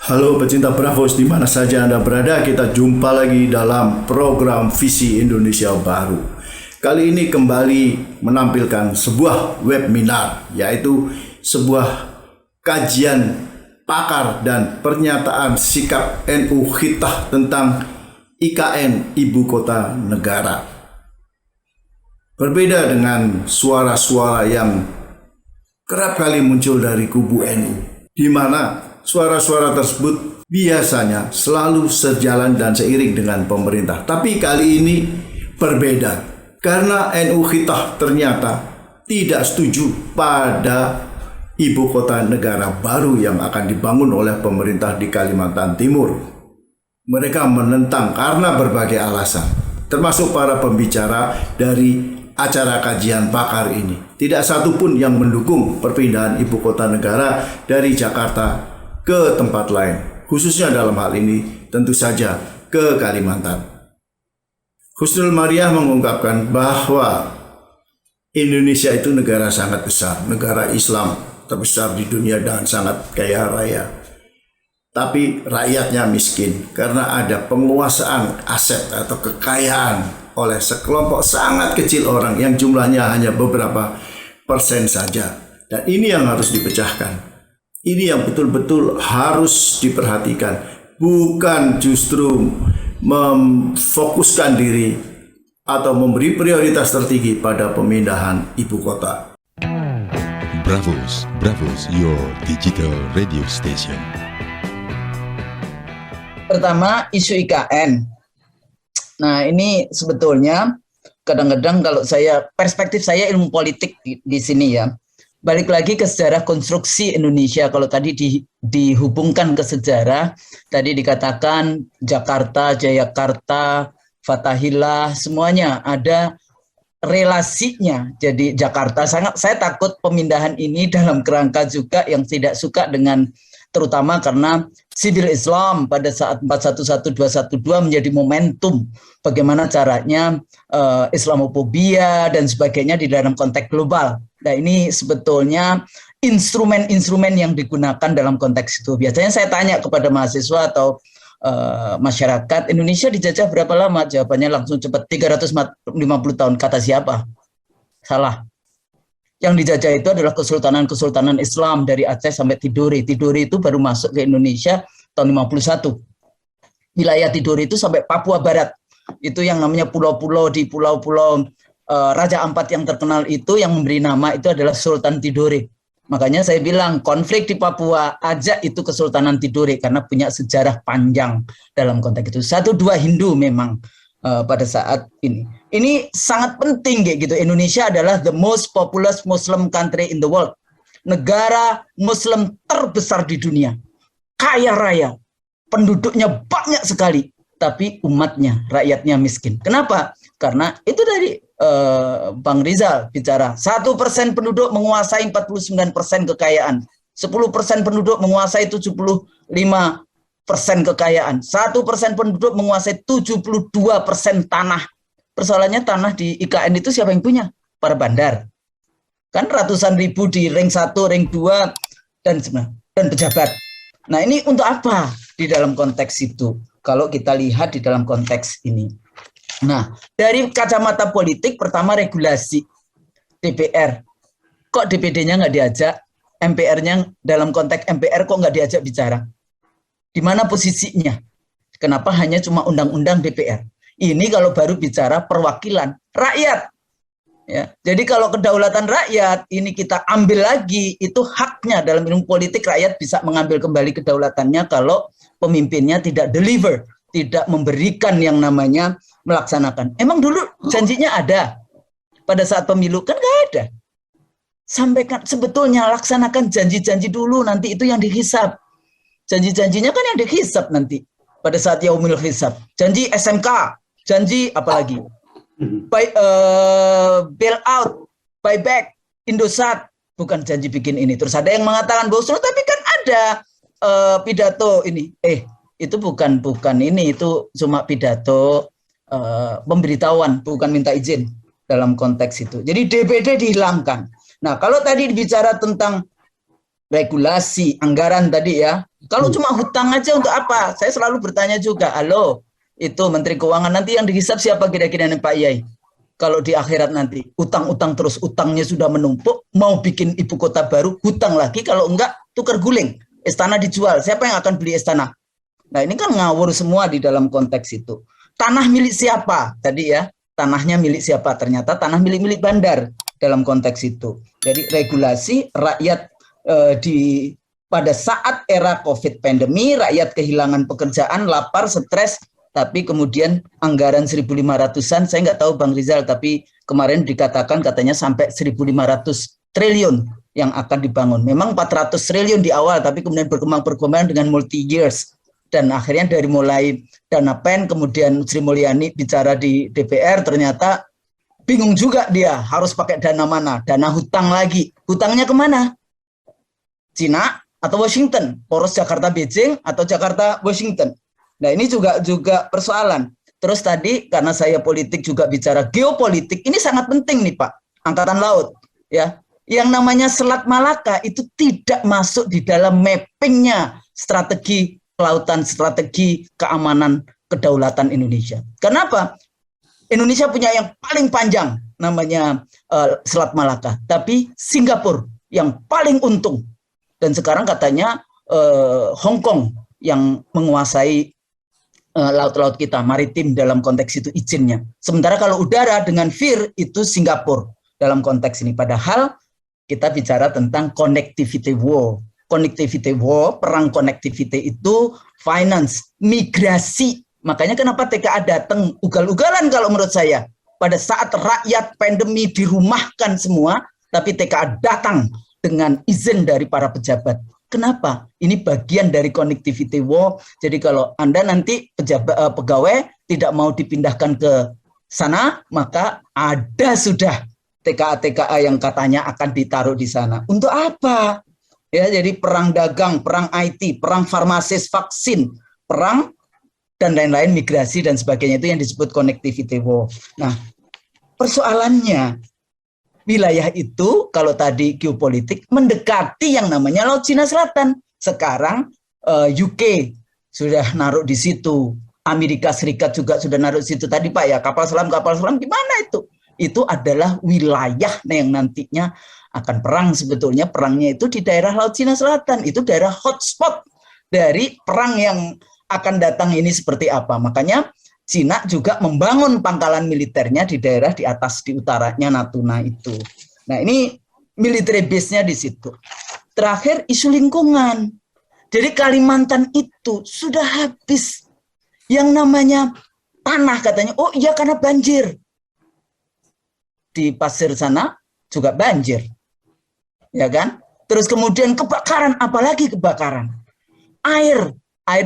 Halo pecinta Bravos, di mana saja Anda berada, kita jumpa lagi dalam program Visi Indonesia Baru. Kali ini kembali menampilkan sebuah webinar, yaitu sebuah kajian pakar dan pernyataan sikap NU Khitah tentang IKN Ibu Kota Negara. Berbeda dengan suara-suara yang kerap kali muncul dari kubu NU, di mana suara-suara tersebut biasanya selalu sejalan dan seiring dengan pemerintah. Tapi kali ini berbeda, karena NU Khitah ternyata tidak setuju pada ibu kota negara baru yang akan dibangun oleh pemerintah di Kalimantan Timur. Mereka menentang karena berbagai alasan, termasuk para pembicara dari acara kajian pakar ini. Tidak satu pun yang mendukung perpindahan ibu kota negara dari Jakarta ke tempat lain, khususnya dalam hal ini tentu saja ke Kalimantan. Husnul Mariah mengungkapkan bahwa Indonesia itu negara sangat besar, negara Islam terbesar di dunia dan sangat kaya raya. Tapi rakyatnya miskin karena ada penguasaan aset atau kekayaan oleh sekelompok sangat kecil orang yang jumlahnya hanya beberapa persen saja. Dan ini yang harus dipecahkan. Ini yang betul-betul harus diperhatikan, bukan justru memfokuskan diri atau memberi prioritas tertinggi pada pemindahan ibu kota. Bravos, your digital radio station. Pertama, isu IKN. Nah, ini sebetulnya kadang-kadang kalau perspektif saya ilmu politik di sini ya. Balik lagi ke sejarah konstruksi Indonesia. Kalau tadi dihubungkan ke sejarah, tadi dikatakan Jakarta, Jayakarta, Fatahillah, semuanya ada relasinya. Jadi Jakarta saya takut pemindahan ini dalam kerangka juga yang tidak suka dengan, terutama karena Civil Islam pada saat 411212 menjadi momentum bagaimana caranya Islamophobia dan sebagainya di dalam konteks global. Nah, ini sebetulnya instrumen-instrumen yang digunakan dalam konteks itu. Biasanya saya tanya kepada mahasiswa atau masyarakat, Indonesia dijajah berapa lama? Jawabannya langsung cepat, 350 tahun. Kata siapa? Salah. Yang dijajah itu adalah kesultanan-kesultanan Islam dari Aceh sampai Tidore. Tidore itu baru masuk ke Indonesia tahun 51. Wilayah Tidore itu sampai Papua Barat. Itu yang namanya pulau-pulau di pulau-pulau Raja Ampat yang terkenal itu, yang memberi nama itu adalah Sultan Tidore. Makanya saya bilang konflik di Papua aja itu Kesultanan Tidore karena punya sejarah panjang dalam konteks itu. 1-2 Hindu memang pada saat ini. Ini sangat penting kayak gitu. Indonesia adalah the most populous Muslim country in the world. Negara Muslim terbesar di dunia. Kaya raya. Penduduknya banyak sekali. Tapi umatnya, rakyatnya miskin. Kenapa? Karena itu dari Bang Rizal bicara, 1% penduduk menguasai 49% kekayaan. 10% penduduk menguasai 75% kekayaan. 1% penduduk menguasai 72% tanah. Persoalannya tanah di IKN itu siapa yang punya? Para bandar. Kan ratusan ribu di ring 1, ring 2, dan pejabat. Nah, ini untuk apa di dalam konteks itu? Kalau kita lihat di dalam konteks ini. Nah, dari kacamata politik, pertama regulasi DPR. Kok DPD-nya nggak diajak? MPR-nya dalam konteks MPR kok nggak diajak bicara? Di mana posisinya? Kenapa hanya cuma undang-undang DPR? Ini kalau baru bicara perwakilan rakyat. Ya, jadi kalau kedaulatan rakyat ini kita ambil lagi, itu haknya dalam ilmu politik. Rakyat bisa mengambil kembali kedaulatannya kalau pemimpinnya tidak deliver, tidak memberikan yang namanya melaksanakan. Emang dulu janjinya ada pada saat pemilu? Kan nggak ada. Sampaikan, sebetulnya laksanakan janji-janji dulu, nanti itu yang dihisap. Janji-janjinya kan yang dihisap nanti pada saat yaumul hisab. Janji SMK, janji apalagi? Bailout, buyback, Indosat, bukan janji bikin ini. Terus ada yang mengatakan bosro, tapi kan ada pidato ini. Itu bukan ini, itu cuma pidato pemberitahuan, bukan minta izin dalam konteks itu. Jadi DPD dihilangkan. Nah, kalau tadi bicara tentang regulasi, anggaran tadi ya. Kalau cuma hutang aja untuk apa? Saya selalu bertanya juga, halo, itu Menteri Keuangan nanti yang dihisap siapa kira-kira nih Pak Yai? Kalau di akhirat nanti, utang-utang terus, utangnya sudah menumpuk, mau bikin ibu kota baru, hutang lagi, kalau enggak, tukar guling. Istana dijual, siapa yang akan beli istana? Nah ini kan ngawur semua di dalam konteks itu. Tanah milik siapa? Tadi ya, tanahnya milik siapa? Ternyata tanah milik bandar dalam konteks itu. Jadi regulasi rakyat pada saat era COVID pandemi, rakyat kehilangan pekerjaan, lapar, stres, tapi kemudian anggaran 1.500-an, saya nggak tahu Bang Rizal, tapi kemarin dikatakan katanya sampai 1.500 triliun yang akan dibangun. Memang 400 triliun di awal, tapi kemudian berkembang dengan multi years. Dan akhirnya dari mulai dana PEN, kemudian Sri Mulyani bicara di DPR, ternyata bingung juga dia harus pakai dana mana, dana hutang lagi. Hutangnya kemana? Cina atau Washington, poros Jakarta Beijing atau Jakarta Washington. Nah ini juga persoalan. Terus tadi karena saya politik juga bicara geopolitik, ini sangat penting nih Pak, Angkatan Laut ya. Yang namanya Selat Malaka itu tidak masuk di dalam mappingnya strategi kelautan, strategi keamanan kedaulatan Indonesia. Kenapa? Indonesia punya yang paling panjang namanya Selat Malaka, tapi Singapura yang paling untung. Dan sekarang katanya Hong Kong yang menguasai laut-laut kita, maritim dalam konteks itu izinnya. Sementara kalau udara dengan FIR itu Singapura dalam konteks ini. Padahal kita bicara tentang connectivity war. Connectivity war, perang connectivity itu finance, migrasi. Makanya kenapa TKA datang ugal-ugalan kalau menurut saya. Pada saat rakyat pandemi dirumahkan semua, tapi TKA datang dengan izin dari para pejabat. Kenapa? Ini bagian dari connectivity war. Jadi kalau Anda nanti pegawai tidak mau dipindahkan ke sana, maka ada sudah TKA-TKA yang katanya akan ditaruh di sana. Untuk apa? Ya, jadi perang dagang, perang IT, perang farmasis, vaksin, perang dan lain-lain, migrasi dan sebagainya, itu yang disebut connectivity war. Nah, persoalannya wilayah itu kalau tadi geopolitik mendekati yang namanya Laut Cina Selatan. Sekarang UK sudah naruh di situ, Amerika Serikat juga sudah naruh di situ. Tadi Pak ya, kapal selam gimana itu? Itu adalah wilayah yang nantinya akan perang. Sebetulnya perangnya itu di daerah Laut Cina Selatan. Itu daerah hotspot dari perang yang akan datang ini seperti apa. Makanya Cina juga membangun pangkalan militernya di daerah di atas, di utaranya Natuna itu. Nah ini military base-nya di situ. Terakhir isu lingkungan. Jadi Kalimantan itu sudah habis. Yang namanya tanah katanya, oh iya karena banjir. Di pasir sana juga banjir. Ya kan? Terus kemudian kebakaran, apalagi kebakaran. Air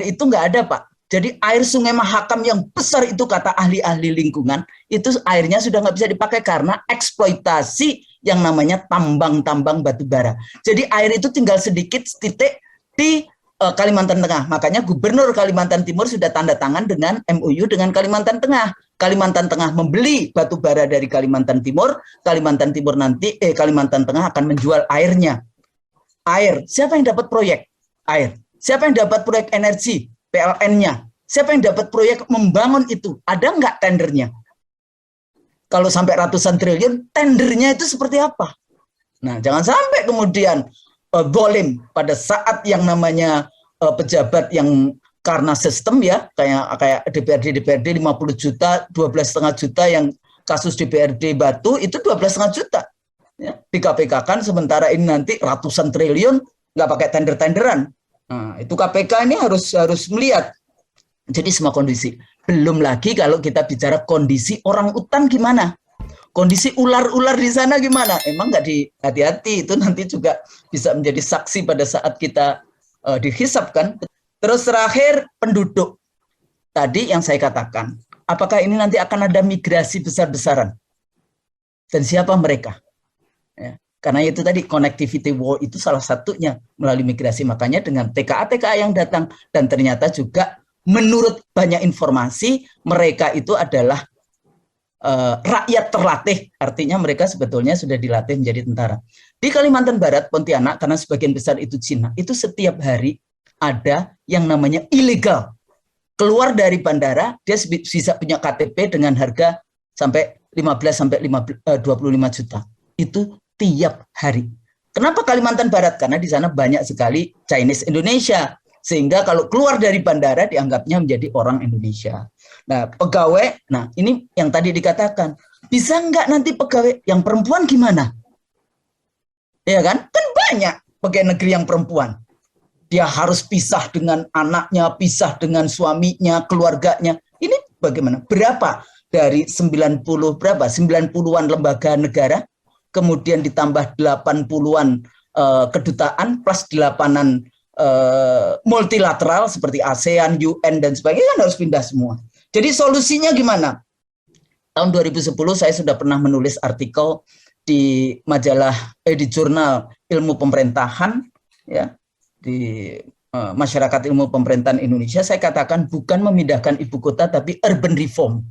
itu nggak ada Pak. Jadi air Sungai Mahakam yang besar itu kata ahli-ahli lingkungan, itu airnya sudah nggak bisa dipakai karena eksploitasi yang namanya tambang-tambang batu bara. Jadi air itu tinggal sedikit titik di Kalimantan Tengah. Makanya Gubernur Kalimantan Timur sudah tanda tangan dengan MOU dengan Kalimantan Tengah. Kalimantan Tengah membeli batu bara dari Kalimantan Timur, Kalimantan Timur nanti Kalimantan Tengah akan menjual airnya. Air, siapa yang dapat proyek? Air. Siapa yang dapat proyek energi? PLN-nya. Siapa yang dapat proyek membangun itu? Ada nggak tendernya? Kalau sampai ratusan triliun, tendernya itu seperti apa? Nah, jangan sampai kemudian bolim pada saat yang namanya pejabat yang karena sistem ya, kayak DPRD 50 juta, 12,5 juta yang kasus DPRD Batu itu 12,5 juta. Ya, di KPK kan sementara ini nanti ratusan triliun nggak pakai tender-tenderan. Nah, itu KPK ini harus melihat. Jadi semua kondisi. Belum lagi kalau kita bicara kondisi orang utan gimana? Kondisi ular-ular di sana gimana? Emang nggak hati-hati, itu nanti juga bisa menjadi saksi pada saat kita dihisapkan. Terus terakhir penduduk. Tadi yang saya katakan, apakah ini nanti akan ada migrasi besar-besaran? Dan siapa mereka? Ya. Karena itu tadi connectivity war itu salah satunya melalui migrasi. Makanya dengan TKA-TKA yang datang dan ternyata juga menurut banyak informasi mereka itu adalah rakyat terlatih, artinya mereka sebetulnya sudah dilatih menjadi tentara. Di Kalimantan Barat, Pontianak, karena sebagian besar itu Cina, itu setiap hari ada yang namanya ilegal. Keluar dari bandara, dia bisa punya KTP dengan harga sampai 15 sampai 25 juta. Itu tiap hari. Kenapa Kalimantan Barat? Karena di sana banyak sekali Chinese Indonesia. Sehingga kalau keluar dari bandara dianggapnya menjadi orang Indonesia. Nah, pegawai, nah ini yang tadi dikatakan, bisa nggak nanti pegawai yang perempuan gimana? Ya kan? Kan banyak pegawai negeri yang perempuan. Dia harus pisah dengan anaknya, pisah dengan suaminya, keluarganya. Ini bagaimana? Berapa dari 90-an lembaga negara, kemudian ditambah 80-an kedutaan plus 8-an multilateral seperti ASEAN, UN dan sebagainya kan harus pindah semua. Jadi solusinya gimana? Tahun 2010 saya sudah pernah menulis artikel di majalah di jurnal Ilmu Pemerintahan ya, di Masyarakat Ilmu Pemerintahan Indonesia. Saya katakan bukan memindahkan ibu kota tapi urban reform.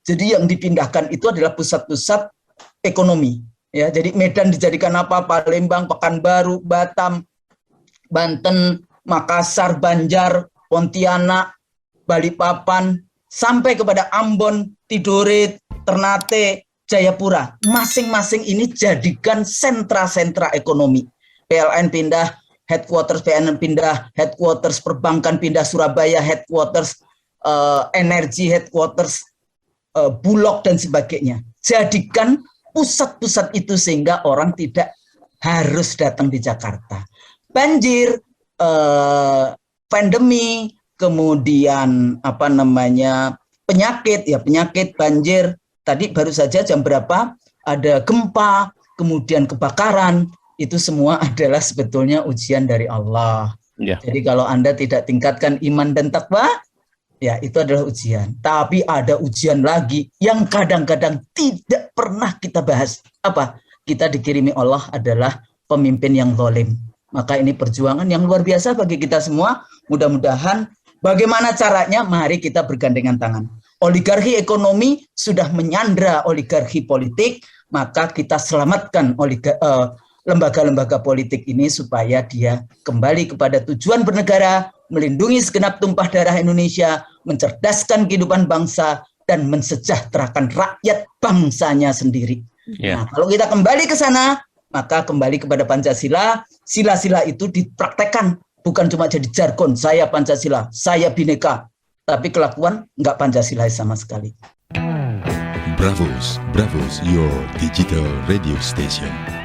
Jadi yang dipindahkan itu adalah pusat-pusat ekonomi ya. Jadi Medan dijadikan apa? Palembang, Pekanbaru, Batam, Banten, Makassar, Banjar, Pontianak, Balikpapan, sampai kepada Ambon, Tidore, Ternate, Jayapura. Masing-masing ini jadikan sentra-sentra ekonomi. PLN pindah headquarters, PLN pindah headquarters, perbankan pindah Surabaya, headquarters, energi headquarters, Bulog dan sebagainya. Jadikan pusat-pusat itu sehingga orang tidak harus datang di Jakarta. Banjir, pandemi, kemudian penyakit, banjir. Tadi baru saja jam berapa ada gempa, kemudian kebakaran. Itu semua adalah sebetulnya ujian dari Allah. Ya. Jadi kalau Anda tidak tingkatkan iman dan takwa, ya itu adalah ujian. Tapi ada ujian lagi yang kadang-kadang tidak pernah kita bahas. Apa? Kita dikirimi Allah adalah pemimpin yang zalim. Maka ini perjuangan yang luar biasa bagi kita semua. Mudah-mudahan bagaimana caranya? Mari kita bergandengan tangan. Oligarki ekonomi sudah menyandra oligarki politik, maka kita selamatkan lembaga-lembaga politik ini supaya dia kembali kepada tujuan bernegara, melindungi segenap tumpah darah Indonesia, mencerdaskan kehidupan bangsa, dan mensejahterakan rakyat bangsanya sendiri. Yeah. Nah, kalau kita kembali ke sana, maka kembali kepada Pancasila. Sila-sila itu dipraktekkan, bukan cuma jadi jargon, saya Pancasila, saya Bhinneka, tapi kelakuan nggak Pancasila sama sekali. Bravos, your digital radio station.